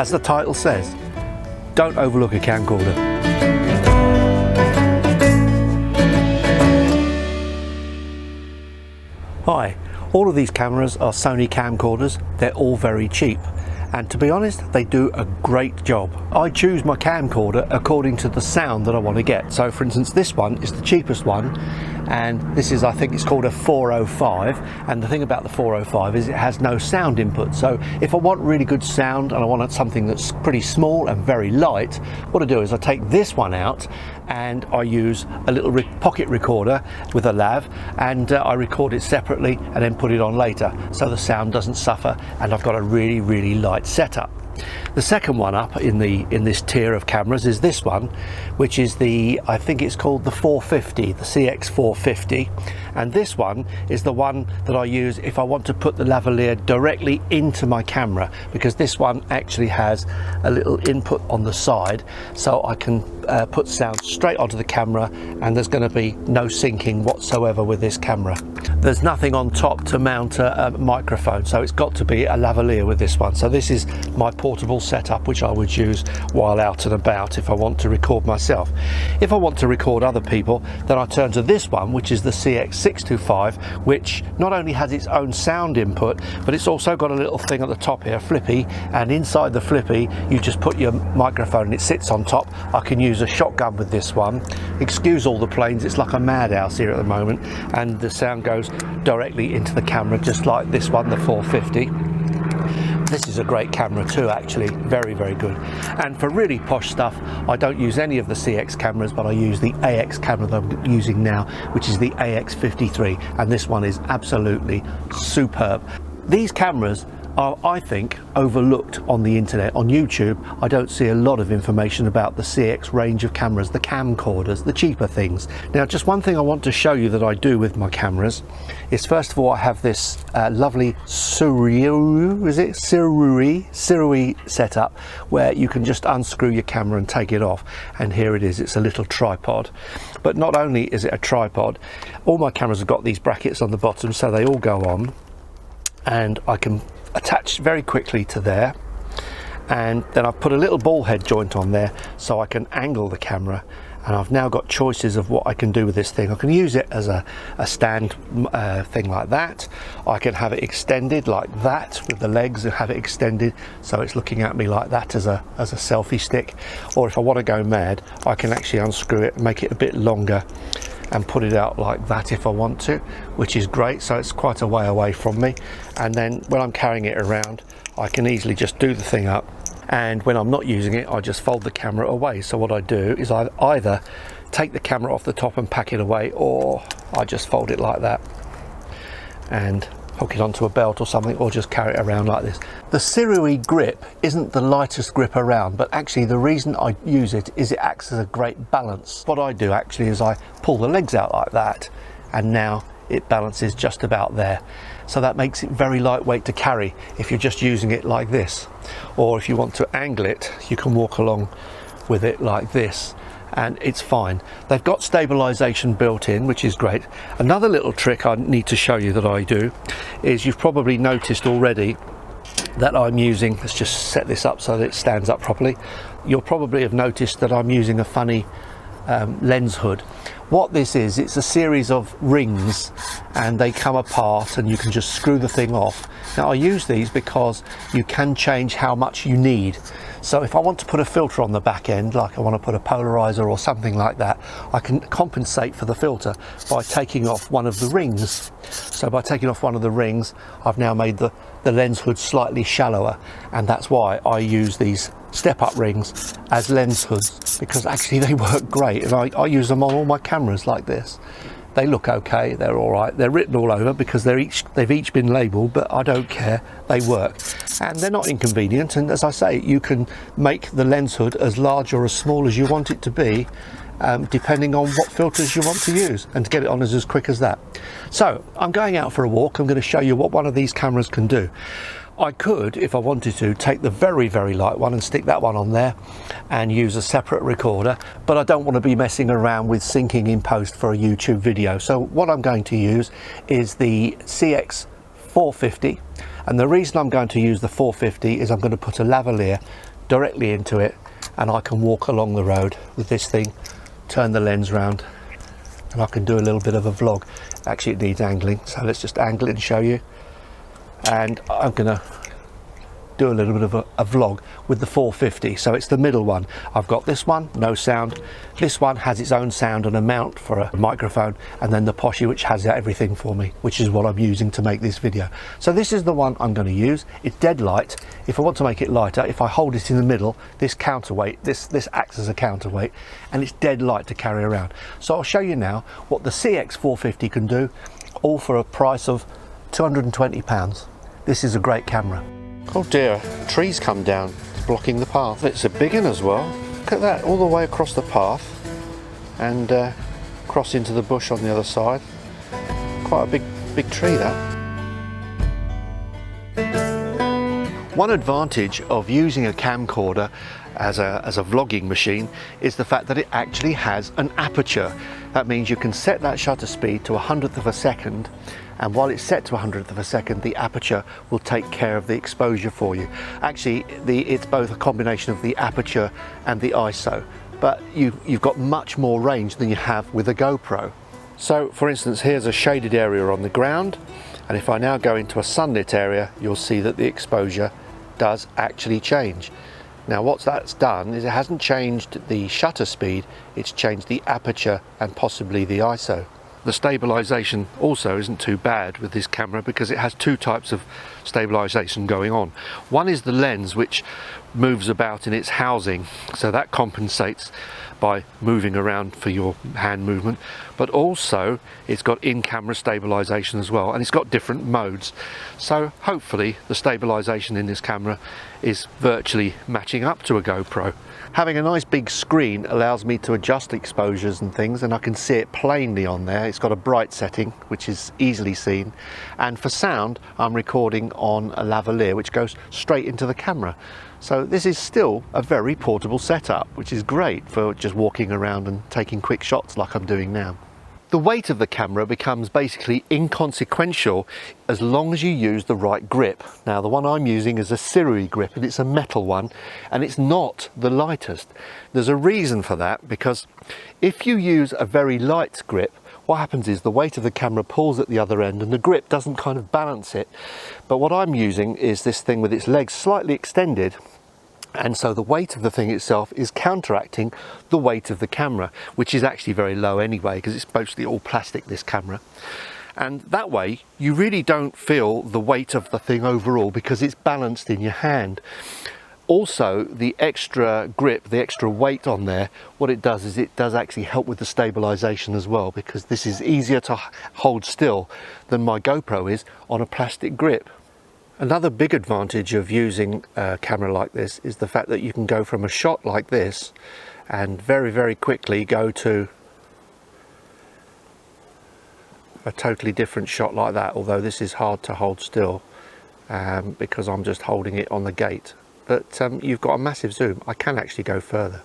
as the title says, don't overlook a camcorder. Hi, all of these cameras are Sony camcorders. They're all very cheap. And to be honest, they do a great job. I choose my camcorder according to the sound that I want to get. So for instance, this one is the cheapest one, and this is, I think it's called a 405. And the thing about the 405 is it has no sound input. So if I want really good sound and I want something that's pretty small and very light, what I do is I take this one out and I use a little pocket recorder with a lav, and I record it separately and then put it on later so the sound doesn't suffer, and I've got a really light setup. The second one up in this tier of cameras is this one, which is I think it's called the 450, the CX450, and this one is the one that I use if I want to put the lavalier directly into my camera, because this one actually has a little input on the side, so I can put sound straight onto the camera, and there's going to be no syncing whatsoever with this camera. There's nothing on top to mount a microphone, so it's got to be a lavalier with this one. So this is my portable setup, which I would use while out and about if I want to record myself. If I want to record other people, then I turn to this one, which is the CX625, which not only has its own sound input, but it's also got a little thing at the top here, flippy, and inside the flippy you just put your microphone and it sits on top. I can use a shotgun with this one. Excuse all the planes, it's like a madhouse here at the moment, and the sound goes directly into the camera, just like this one, the 450. This is a great camera too, actually, very good. And for really posh stuff, I don't use any of the CX cameras, but I use the AX camera that I'm using now, which is the AX53, and this one is absolutely superb. These cameras are, I think, overlooked on the internet. On YouTube, I don't see a lot of information about the CX range of cameras, the camcorders, the cheaper things. Now, just one thing I want to show you that I do with my cameras is, first of all, I have this lovely Sirui setup where you can just unscrew your camera and take it off, and here it is. It's a little tripod. But not only is it a tripod, all my cameras have got these brackets on the bottom, so they all go on, and I can attach very quickly to there, and then I've put a little ball head joint on there so I can angle the camera, and I've now got choices of what I can do with this thing. I can use it as a stand thing like that. I can have it extended like that with the legs, and have it extended so it's looking at me like that as a selfie stick. Or if I want to go mad, I can actually unscrew it and make it a bit longer and put it out like that if I want to, which is great. So it's quite a way away from me, and then when I'm carrying it around, I can easily just do the thing up, and when I'm not using it, I just fold the camera away. So what I do is I either take the camera off the top and pack it away, or I just fold it like that and hook it onto a belt or something, or just carry it around like this. The Sirui grip isn't the lightest grip around, but actually the reason I use it is it acts as a great balance. What I do actually is I pull the legs out like that, and now it balances just about there. So that makes it very lightweight to carry if you're just using it like this. Or if you want to angle it, you can walk along with it like this, and it's fine. They've got stabilization built in, which is great. Another little trick I need to show you that I do is, you've probably noticed already that I'm using, let's just set this up so that it stands up properly. You'll probably have noticed that I'm using a funny lens hood. What this is, it's a series of rings, and they come apart and you can just screw the thing off. Now, I use these because you can change how much you need. So if I want to put a filter on the back end, like I want to put a polarizer or something like that, I can compensate for the filter by taking off one of the rings. So by taking off one of the rings, I've now made the lens hood slightly shallower, and that's why I use these step-up rings as lens hoods, because actually they work great, and I use them on all my cameras like this. They look okay, they're all right, they're written all over because they've each been labelled, but I don't care, they work. And they're not inconvenient, and as I say, you can make the lens hood as large or as small as you want it to be, depending on what filters you want to use, and to get it on as quick as that. So I'm going out for a walk. I'm going to show you what one of these cameras can do. I could, if I wanted to, take the very light one and stick that one on there and use a separate recorder, but I don't want to be messing around with syncing in post for a YouTube video. So what I'm going to use is the CX450, and the reason I'm going to use the 450 is I'm going to put a lavalier directly into it, and I can walk along the road with this thing, turn the lens round, and I can do a little bit of a vlog. Actually, it needs angling, so let's just angle it and show you. And I'm gonna do a little bit of a vlog with the 450. So it's the middle one. I've got this one, no sound. This one has its own sound and a mount for a microphone, and then the Poshy, which has everything for me, which is what I'm using to make this video. So this is the one I'm going to use. It's dead light. If I want to make it lighter, if I hold it in the middle, this counterweight, this acts as a counterweight, and it's dead light to carry around. So I'll show you now what the CX450 can do, all for a price of £220. This is a great camera. Oh dear, trees come down, it's blocking the path. It's a big one as well. Look at that, all the way across the path and cross into the bush on the other side. Quite a big tree, that. One advantage of using a camcorder as a vlogging machine is the fact that it actually has an aperture. That means you can set that shutter speed to 100th of a second, and while it's set to 100th of a second, the aperture will take care of the exposure for you. Actually, it's both a combination of the aperture and the ISO, but you've got much more range than you have with a GoPro. So for instance, here's a shaded area on the ground, and if I now go into a sunlit area, you'll see that the exposure does actually change. Now what that's done is it hasn't changed the shutter speed, it's changed the aperture and possibly the ISO. The stabilization also isn't too bad with this camera because it has two types of stabilization going on. One is the lens, which moves about in its housing, so that compensates by moving around for your hand movement, but also it's got in-camera stabilization as well, and it's got different modes. So hopefully the stabilization in this camera is virtually matching up to a GoPro. Having a nice big screen allows me to adjust exposures and things, and I can see it plainly on there. It's got a bright setting, which is easily seen. And for sound, I'm recording on a lavalier, which goes straight into the camera. So this is still a very portable setup, which is great for just walking around and taking quick shots like I'm doing now. The weight of the camera becomes basically inconsequential as long as you use the right grip. Now the one I'm using is a Sirui grip, and it's a metal one, and it's not the lightest. There's a reason for that, because if you use a very light grip, what happens is the weight of the camera pulls at the other end and the grip doesn't kind of balance it. But what I'm using is this thing with its legs slightly extended, and so the weight of the thing itself is counteracting the weight of the camera, which is actually very low anyway because it's mostly all plastic, this camera. And that way you really don't feel the weight of the thing overall because it's balanced in your hand. Also, the extra grip, the extra weight on there, what it does is it does actually help with the stabilization as well, because this is easier to hold still than my GoPro is on a plastic grip. Another big advantage of using a camera like this is the fact that you can go from a shot like this and very quickly go to a totally different shot like that, although this is hard to hold still because I'm just holding it on the gate. But you've got a massive zoom. I can actually go further.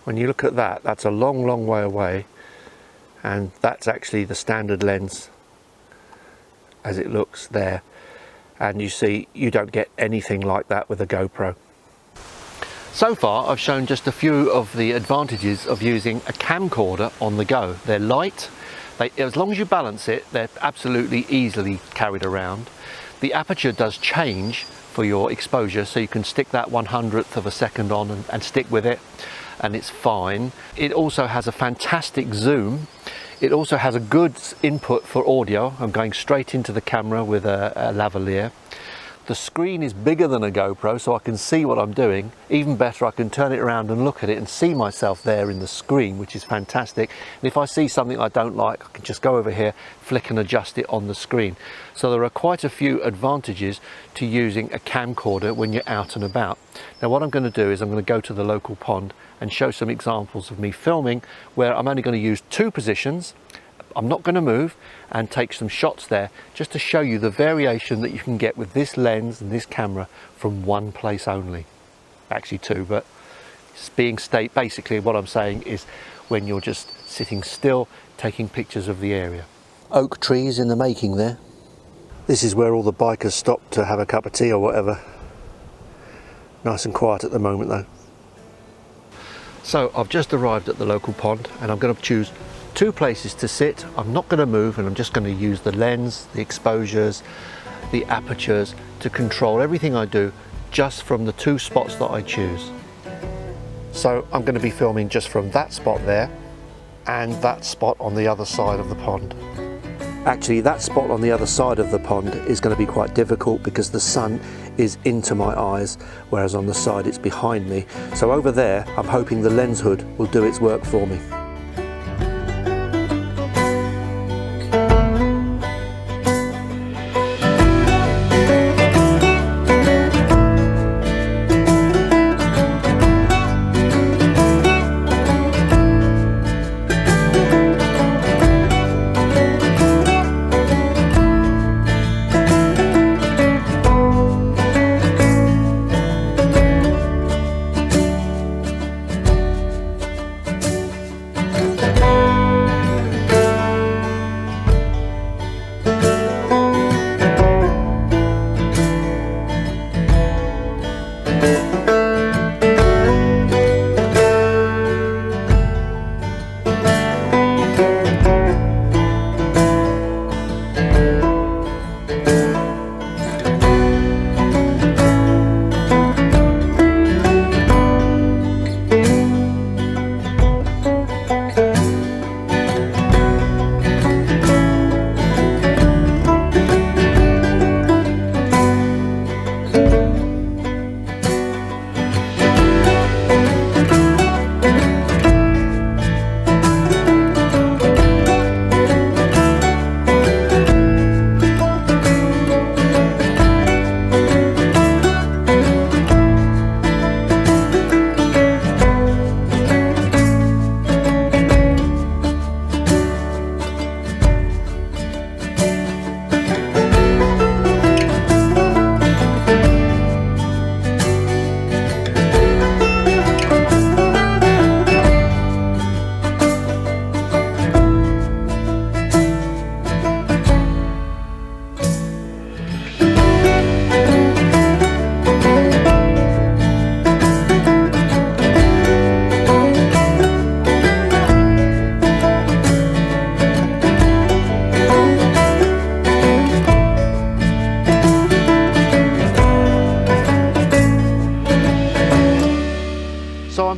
When you look at that, that's a long way away, and that's actually the standard lens as it looks there, and you see you don't get anything like that with a GoPro. So far I've shown just a few of the advantages of using a camcorder on the go. They're light, as long as you balance it, they're absolutely easily carried around. The aperture does change for your exposure, so you can stick that 100th of a second on and stick with it, and it's fine. It also has a fantastic zoom. It also has a good input for audio. I'm going straight into the camera with a lavalier. The screen is bigger than a GoPro, so I can see what I'm doing. Even better, I can turn it around and look at it and see myself there in the screen, which is fantastic. And if I see something I don't like, I can just go over here, flick and adjust it on the screen. So there are quite a few advantages to using a camcorder when you're out and about. Now what I'm going to do is I'm going to go to the local pond and show some examples of me filming where I'm only going to use two positions. I'm not going to move, and take some shots there just to show you the variation that you can get with this lens and this camera from one place only. Actually two, but basically what I'm saying is when you're just sitting still taking pictures of the area. Oak trees in the making there. This is where all the bikers stop to have a cup of tea or whatever. Nice and quiet at the moment though. So I've just arrived at the local pond and I'm going to choose two places to sit. I'm not going to move and I'm just going to use the lens, the exposures, the apertures to control everything I do just from the two spots that I choose. So I'm going to be filming just from that spot there and that spot on the other side of the pond. Actually, that spot on the other side of the pond is going to be quite difficult because the sun is into my eyes, whereas on the side it's behind me. So over there, I'm hoping the lens hood will do its work for me.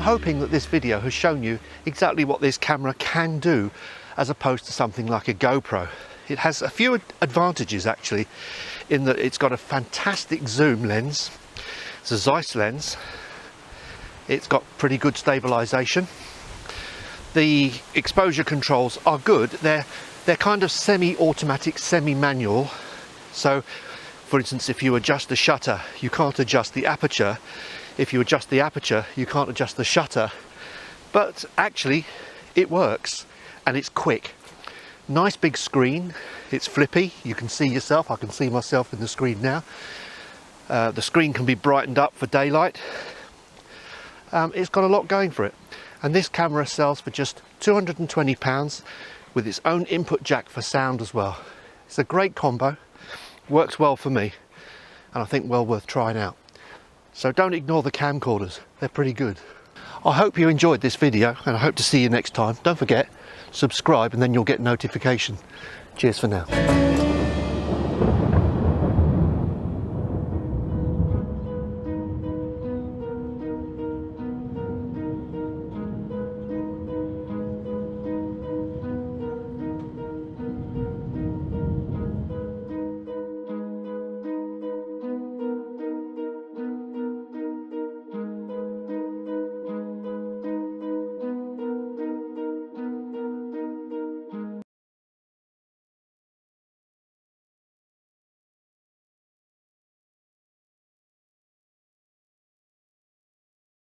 Hoping that this video has shown you exactly what this camera can do as opposed to something like a GoPro. It has a few advantages actually, in that it's got a fantastic zoom lens. It's a Zeiss lens. It's got pretty good stabilization. The exposure controls are good. They're kind of semi-automatic, semi-manual. So for instance, if you adjust the shutter, you can't adjust the aperture. If you adjust the aperture, you can't adjust the shutter, but actually it works and it's quick. Nice big screen, it's flippy, you can see yourself, I can see myself in the screen now. The screen can be brightened up for daylight. It's got a lot going for it. And this camera sells for just £220 with its own input jack for sound as well. It's a great combo, works well for me, and I think well worth trying out. So don't ignore the camcorders, they're pretty good. I hope you enjoyed this video and I hope to see you next time. Don't forget, subscribe and then you'll get notification. Cheers for now.